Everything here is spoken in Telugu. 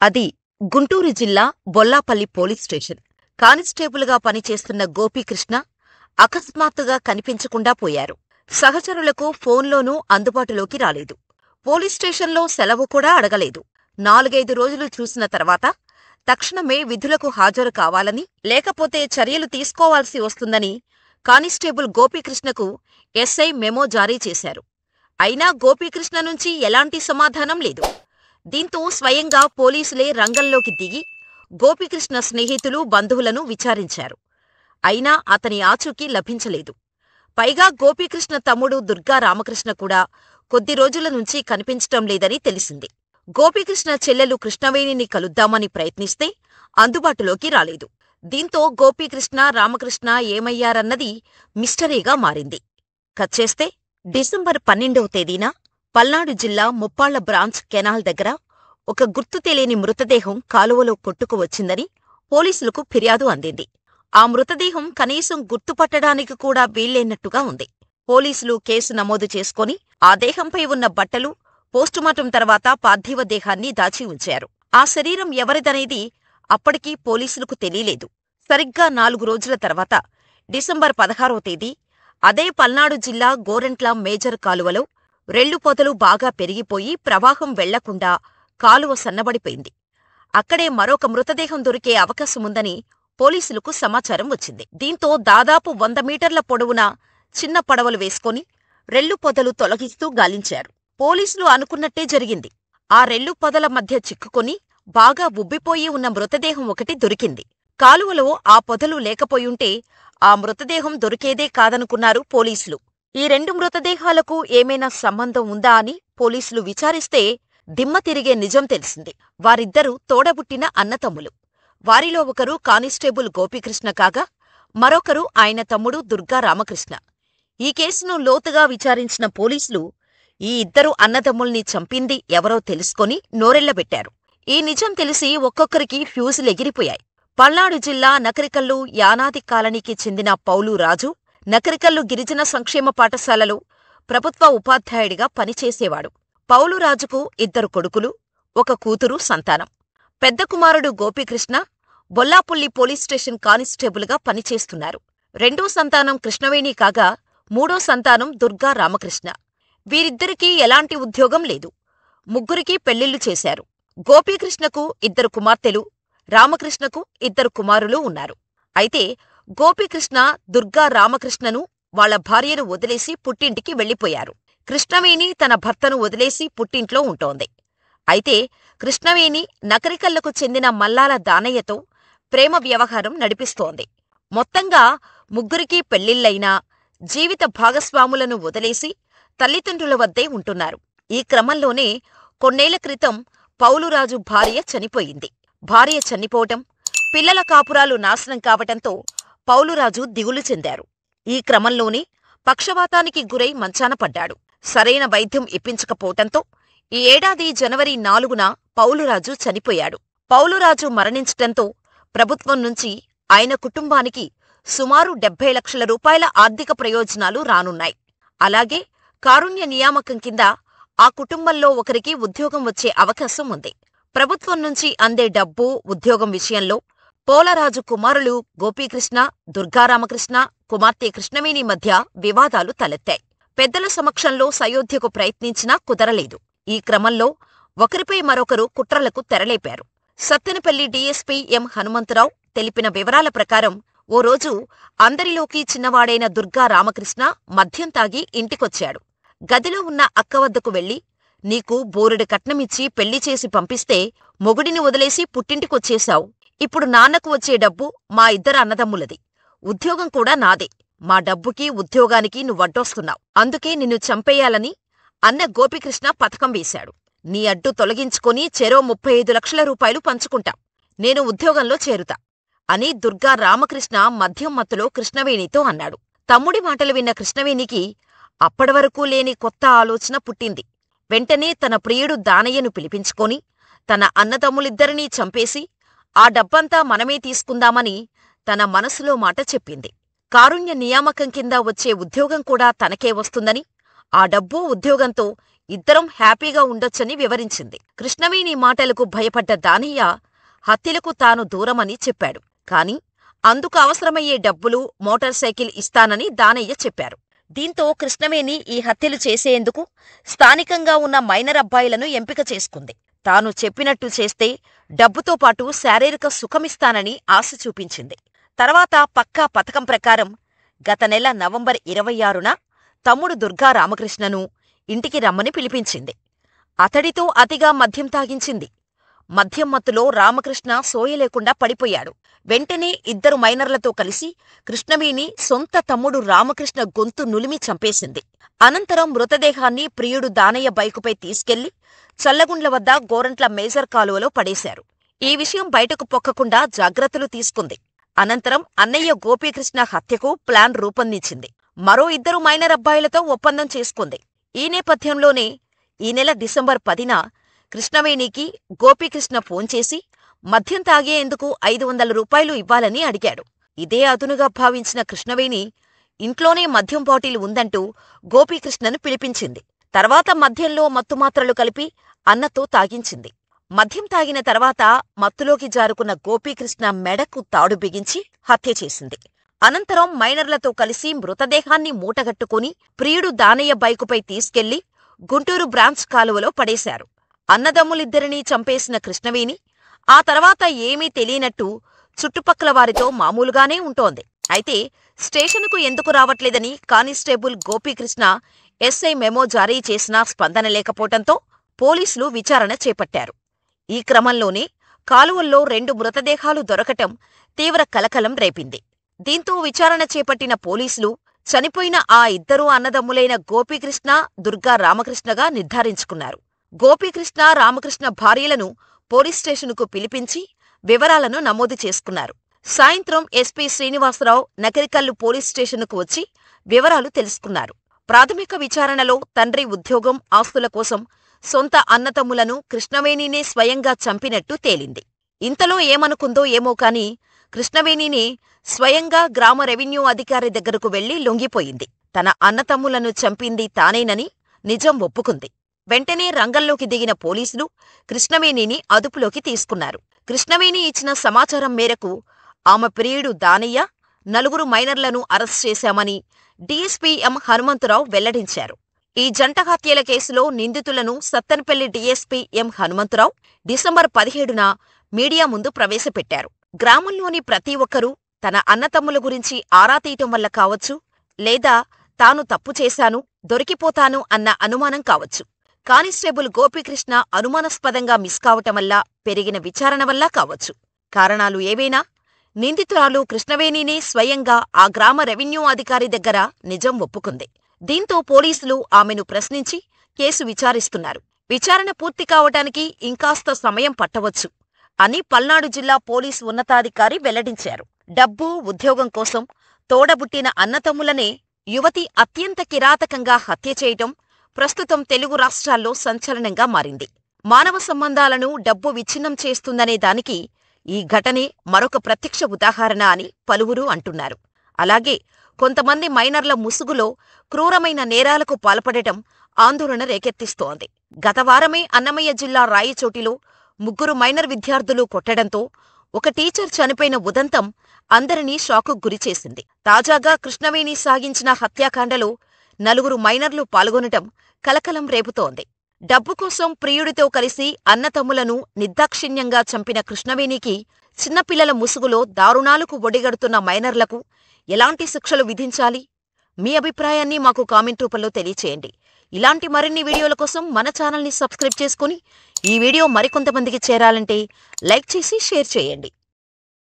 అది గుంటూరు జిల్లా బొల్లాపల్లి పోలీస్ స్టేషన్. కానిస్టేబుల్గా పనిచేస్తున్న గోపీకృష్ణ అకస్మాత్తుగా కనిపించకుండా పోయారు. సహచరులకు ఫోన్లోనూ అందుబాటులోకి రాలేదు. పోలీస్ స్టేషన్లో సెలవు కూడా అడగలేదు. 4-5 రోజులు చూసిన తర్వాత తక్షణమే విధులకు హాజరు కావాలని, లేకపోతే చర్యలు తీసుకోవాల్సి వస్తుందని కానిస్టేబుల్ గోపీకృష్ణకు ఎస్ఐ మెమో జారీ చేశారు. అయినా గోపీకృష్ణ నుంచి ఎలాంటి సమాధానం లేదు. దీంతో స్వయంగా పోలీసులే రంగంలోకి దిగి గోపీకృష్ణ స్నేహితులు, బంధువులను విచారించారు. అయినా అతని ఆచూకీ లభించలేదు. పైగా గోపీకృష్ణ తమ్ముడు దుర్గా రామకృష్ణ కూడా కొద్ది రోజుల నుంచి కనిపించటం లేదని తెలిసింది. గోపీకృష్ణ చెల్లెలు కృష్ణవేణిని కలుద్దామని ప్రయత్నిస్తే అందుబాటులోకి రాలేదు. దీంతో గోపీకృష్ణ, రామకృష్ణ ఏమయ్యారన్నది మిస్టరీగా మారింది. కచ్చేస్తే డిసెంబర్ 12వ తేదీన పల్నాడు జిల్లా ముప్పాళ్ల బ్రాంచ్ కెనాల్ దగ్గర ఒక గుర్తు తెలియని మృతదేహం కాలువలో కొట్టుకు వచ్చిందని పోలీసులకు ఫిర్యాదు అందింది. ఆ మృతదేహం కనీసం గుర్తుపట్టడానికి కూడా వీల్లేనట్టుగా ఉంది. పోలీసులు కేసు నమోదు చేసుకుని ఆ దేహంపై ఉన్న బట్టలు పోస్టుమార్టం తర్వాత పార్థివ దేహాన్ని దాచి ఉంచారు. ఆ శరీరం ఎవరిదనేది అప్పటికీ పోలీసులకు తెలియలేదు. సరిగ్గా 4 రోజుల తర్వాత డిసెంబర్ 16వ తేదీ అదే పల్నాడు జిల్లా గోరంట్ల మేజర్ కాలువలో రెల్లు పొదలు బాగా పెరిగిపోయి ప్రవాహం వెళ్లకుండా కాలువ సన్నబడిపోయింది. అక్కడే మరొక మృతదేహం దొరికే అవకాశముందని పోలీసులకు సమాచారం వచ్చింది. దీంతో దాదాపు 100 మీటర్ల పొడవున చిన్న పడవలు వేసుకుని రెల్లు పొదలు తొలగిస్తూ గాలించారు. పోలీసులు అనుకున్నట్టే జరిగింది. ఆ రెల్లు పొదల మధ్య చిక్కుకొని బాగా ఉబ్బిపోయి ఉన్న మృతదేహం ఒకటి దొరికింది. కాలువలో ఆ పొదలు లేకపోయుంటే ఆ మృతదేహం దొరికేదే కాదనుకున్నారు పోలీసులు. ఈ 2 మృతదేహాలకు ఏమైనా సంబంధం ఉందా అని పోలీసులు విచారిస్తే దిమ్మ తిరిగే నిజం తెలిసింది. వారిద్దరూ తోడబుట్టిన అన్నతమ్ములు. వారిలో ఒకరు కానిస్టేబుల్ గోపీకృష్ణ కాగా మరొకరు ఆయన తమ్ముడు దుర్గా రామకృష్ణ. ఈ కేసును లోతుగా విచారించిన పోలీసులు ఈ ఇద్దరు అన్నదమ్ముల్ని చంపింది ఎవరో తెలుసుకొని నోరెళ్లబెట్టారు. ఈ నిజం తెలిసి ఒక్కొక్కరికి ఫ్యూజులెగిరిపోయాయి. పల్నాడు జిల్లా నకరికల్లు యానాది కాలనీకి చెందిన పౌలు రాజు నకరికల్లు గిరిజన సంక్షేమ పాఠశాలలో ప్రభుత్వ ఉపాధ్యాయుడిగా పనిచేసేవాడు. పౌలు రాజుకు 2 కొడుకులు, 1 కూతురు సంతానం. పెద్ద కుమారుడు గోపీకృష్ణ బొల్లాపల్లి పోలీస్ స్టేషన్ కానిస్టేబుల్గా పనిచేస్తున్నారు. 2వ సంతానం కృష్ణవేణి కాగా 3వ సంతానం దుర్గా రామకృష్ణ. వీరిద్దరికీ ఎలాంటి ఉద్యోగం లేదు. ముగ్గురికి పెళ్లిళ్లు చేశారు. గోపీకృష్ణకు 2 కుమార్తెలు, రామకృష్ణకు 2 కుమారులు ఉన్నారు. అయితే గోపీకృష్ణ దుర్గా రామకృష్ణను వాళ్ల భార్యను వదిలేసి పుట్టింటికి వెళ్లిపోయారు. కృష్ణవేణి తన భర్తను వదిలేసి పుట్టింట్లో ఉంటోంది. అయితే కృష్ణవేణి నకరికల్లకు చెందిన మల్లాల దానయ్యతో ప్రేమ వ్యవహారం నడిపిస్తోంది. మొత్తంగా ముగ్గురికీ పెళ్లిళ్లైనా జీవిత భాగస్వాములను వదిలేసి తల్లిదండ్రుల వద్దే ఉంటున్నారు. ఈ క్రమంలోనే కొన్నేళ్ల క్రితం పౌలురాజు భార్య చనిపోయింది. భార్య చనిపోవటం, పిల్లల కాపురాలు నాశనం కావటంతో పౌలురాజు దిగులు చెందారు. ఈ క్రమంలోనే పక్షవాతానికి గురై మంచాన పడ్డాడు. సరైన వైద్యం ఇప్పించకపోవటంతో ఈ ఏడాది జనవరి 4న పౌలురాజు చనిపోయాడు. పౌలురాజు మరణించటంతో ప్రభుత్వం నుంచి ఆయన కుటుంబానికి సుమారు 70 లక్షల రూపాయల ఆర్థిక ప్రయోజనాలు రానున్నాయి. అలాగే కారుణ్య నియామకం కింద ఆ కుటుంబంలో ఒకరికి ఉద్యోగం వచ్చే అవకాశం ఉంది. ప్రభుత్వం నుంచి అందే డబ్బు, ఉద్యోగం విషయంలో పోలరాజు కుమారులు గోపీకృష్ణ, దుర్గారామకృష్ణ, కుమార్తె కృష్ణవేణి మధ్య వివాదాలు తలెత్తాయి. పెద్దల సమక్షంలో సయోధ్యకు ప్రయత్నించినా కుదరలేదు. ఈ క్రమంలో ఒకరిపై మరొకరు కుట్రలకు తెరలేపారు. సత్తెనపల్లి డీఎస్పీ ఎం హనుమంతరావు తెలిపిన వివరాల ప్రకారం ఓ రోజు అందరిలోకి చిన్నవాడైన దుర్గా రామకృష్ణ మద్యం తాగి ఇంటికొచ్చాడు. గదిలో ఉన్న అక్క వద్దకు వెళ్లి, నీకు బోరెడు కట్నమిచ్చి పెళ్లి చేసి పంపిస్తే మొగుడిని వదిలేసి పుట్టింటికొచ్చేశావు. ఇప్పుడు నాన్నకు వచ్చే డబ్బు మా 2 అన్నదమ్ములది. ఉద్యోగం కూడా నాదే. మా డబ్బుకి, ఉద్యోగానికి నువ్వడ్డొస్తున్నావు. అందుకే నిన్ను చంపేయాలని అన్న గోపీకృష్ణ పథకం వేశాడు. నీ అడ్డు తొలగించుకొని చెరో 35 లక్షల రూపాయలు పంచుకుంటాం. నేను ఉద్యోగంలో చేరుతా అని దుర్గా రామకృష్ణ మద్యం మత్తులో కృష్ణవేణితో అన్నాడు. తమ్ముడి మాటలు విన్న కృష్ణవేణికి అప్పటివరకూ లేని కొత్త ఆలోచన పుట్టింది. వెంటనే తన ప్రియుడు దానయ్యను పిలిపించుకొని తన అన్నదమ్ములిద్దరినీ చంపేసి ఆ డబ్బంతా మనమే తీసుకుందామని తన మనసులో మాట చెప్పింది. కారుణ్య నియామకం కింద వచ్చే ఉద్యోగం కూడా తనకే వస్తుందని, ఆ డబ్బు, ఉద్యోగంతో ఇద్దరం హ్యాపీగా ఉండొచ్చని వివరించింది. కృష్ణవేణి మాటలకు భయపడ్డ దానయ్య హత్యలకు తాను దూరమని చెప్పాడు. కాని అందుకు అవసరమయ్యే డబ్బులు, మోటార్ సైకిల్ ఇస్తానని దానయ్య చెప్పారు. దీంతో కృష్ణవేణి ఈ హత్యలు చేసేందుకు స్థానికంగా ఉన్న మైనర్ అబ్బాయిలను ఎంపిక చేసుకుంది. తాను చెప్పినట్టు చేస్తే డబ్బుతో పాటు శారీరక సుఖమిస్తానని ఆశ చూపించింది. తర్వాత పక్కా పథకం ప్రకారం గత నెల నవంబర్ 26న తమ్ముడు దుర్గా రామకృష్ణను ఇంటికి రమ్మని పిలిపించింది. అతడితో అతిగా మద్యం తాగించింది. మద్యం మత్తులో రామకృష్ణ సోయలేకుండా పడిపోయాడు. వెంటనే ఇద్దరు మైనర్లతో కలిసి కృష్ణవేణి సొంత తమ్ముడు రామకృష్ణ గొంతు నులిమి చంపేసింది. అనంతరం మృతదేహాన్ని ప్రియుడు దానయ్య బైకుపై తీసుకెళ్లి చల్లగుండ్ల వద్ద గోరంట్ల మేజర్ కాలువలో పడేశారు. ఈ విషయం బయటకు పొక్కకుండా జాగ్రత్తలు తీసుకుంది. అనంతరం అన్నయ్య గోపీకృష్ణ హత్యకు ప్లాన్ రూపొందించింది. మరో ఇద్దరు మైనర్ అబ్బాయిలతో ఒప్పందం చేసుకుంది. ఈ నేపథ్యంలోనే ఈ నెల డిసెంబర్ 10న కృష్ణవేణికి గోపీకృష్ణ ఫోన్ చేసి మద్యం తాగేందుకు 500 రూపాయలు ఇవ్వాలని అడిగాడు. ఇదే అదునుగా భావించిన కృష్ణవేణి ఇంట్లోనే మద్యం బాటిల్ ఉందంటూ గోపీకృష్ణను పిలిపించింది. తర్వాత మద్యంలో మత్తుమాత్రలు కలిపి అన్నతో తాగించింది. మద్యం తాగిన తర్వాత మత్తులోకి జారుకున్న గోపీకృష్ణ మెడకు తాడు బిగించి హత్య చేసింది. అనంతరం మైనర్లతో కలిసి మృతదేహాన్ని మూటగట్టుకుని ప్రియుడు దానయ్య బైకుపై తీసుకెళ్లి గుంటూరు బ్రాంచ్ కాలువలో పడేశారు. అన్నదమ్ములిద్దరినీ చంపేసిన కృష్ణవేణి ఆ తర్వాత ఏమీ తెలియనట్టు చుట్టుపక్కల వారితో మామూలుగానే ఉంటోంది. అయితే స్టేషనుకు ఎందుకు రావట్లేదని కానిస్టేబుల్ గోపీకృష్ణ ఎస్ఐ మెమో జారీ చేసినా స్పందన లేకపోవటంతో పోలీసులు విచారణ చేపట్టారు. ఈ క్రమంలోనే కాలువల్లో 2 మృతదేహాలు దొరకటం తీవ్ర కలకలం రేపింది. దీంతో విచారణ చేపట్టిన పోలీసులు చనిపోయిన ఆ ఇద్దరు అన్నదమ్ములైన గోపీకృష్ణ, దుర్గా రామకృష్ణగా నిర్ధారించుకున్నారు. గోపీకృష్ణ, రామకృష్ణ భార్యలను పోలీస్ స్టేషనుకు పిలిపించి వివరాలను నమోదు చేసుకున్నారు. సాయంత్రం ఎస్పీ శ్రీనివాసరావు నకరికల్లు పోలీస్ స్టేషనుకు వచ్చి వివరాలు తెలుసుకున్నారు. ప్రాథమిక విచారణలో తండ్రి ఉద్యోగం, ఆస్తుల కోసం సొంత అన్నతమ్ములను కృష్ణవేణినే స్వయంగా చంపినట్టు తేలింది. ఇంతలో ఏమనుకుందో ఏమో కాని కృష్ణవేణినే స్వయంగా గ్రామ రెవెన్యూ అధికారి దగ్గరకు వెళ్లి లొంగిపోయింది. తన అన్నతమ్ములను చంపింది తానేనని నిజం ఒప్పుకుంది. వెంటనే రంగంలోకి దిగిన పోలీసులు కృష్ణవేణిని అదుపులోకి తీసుకున్నారు. కృష్ణవేణి ఇచ్చిన సమాచారం మేరకు ఆమె ప్రియుడు దానయ్య, 4 మైనర్లను అరెస్ట్ చేశామని డీఎస్పీ ఎం హనుమంతరావు వెల్లడించారు. ఈ జంట హత్యల కేసులో నిందితులను Sattenapalli DSP M Hanumantharao December 17న మీడియా ముందు ప్రవేశపెట్టారు. గ్రామంలోని ప్రతి ఒక్కరూ తన అన్నతమ్ముల గురించి ఆరా తీయటం వల్ల కావచ్చు, లేదా తాను తప్పు చేశాను, దొరికిపోతాను అన్న అనుమానం కావచ్చు. కానిస్టేబుల్ గోపీకృష్ణ అనుమానాస్పదంగా మిస్ కావటం వల్ల పెరిగిన విచారణ వల్ల కావచ్చు. కారణాలు ఏవైనా నిందితురాలు కృష్ణవేణినే స్వయంగా ఆ గ్రామ రెవెన్యూ అధికారి దగ్గర నిజం ఒప్పుకుంది. దీంతో పోలీసులు ఆమెను ప్రశ్నించి కేసు విచారిస్తున్నారు. విచారణ పూర్తి కావటానికి ఇంకాస్త సమయం పట్టవచ్చు అని పల్నాడు జిల్లా పోలీసు ఉన్నతాధికారి వెల్లడించారు. డబ్బు, ఉద్యోగం కోసం తోడబుట్టిన అన్నతమ్ములనే యువతి అత్యంత కిరాతకంగా హత్య చేయటం ప్రస్తుతం తెలుగు రాష్ట్రాల్లో సంచలనంగా మారింది. మానవ సంబంధాలను డబ్బు విచ్ఛిన్నం చేస్తుందనే దానికి ఈ ఘటనే మరొక ప్రత్యక్ష ఉదాహరణ అని పలువురు అంటున్నారు. అలాగే కొంతమంది మైనర్ల ముసుగులో క్రూరమైన నేరాలకు పాల్పడటం ఆందోళన రేకెత్తిస్తోంది. గత వారమే అన్నమయ్య జిల్లా రాయచోటిలో 3 మైనర్ విద్యార్థులు కొట్టడంతో ఒక టీచర్ చనిపోయిన ఉదంతం అందరినీ షాకుకు గురిచేసింది. తాజాగా కృష్ణవేణి సాగించిన హత్యాకాండలో 4 మైనర్లు పాల్గొనటం కలకలం రేపుతోంది. డబ్బు కోసం ప్రియుడితో కలిసి అన్నతమ్ములను నిర్దాక్షిణ్యంగా చంపిన కృష్ణవేణికి చిన్నపిల్లల ముసుగులో దారుణాలకు ఒడిగడుతున్న మైనర్లకు ఎలాంటి శిక్షలు విధించాలి? మీ అభిప్రాయాన్ని మాకు కామెంట్ రూపంలో తెలియచేయండి. ఇలాంటి మరిన్ని వీడియోల కోసం మన ఛానల్ని సబ్స్క్రైబ్ చేసుకుని ఈ వీడియో మరికొంతమందికి చేరాలంటే లైక్ చేసి షేర్ చేయండి.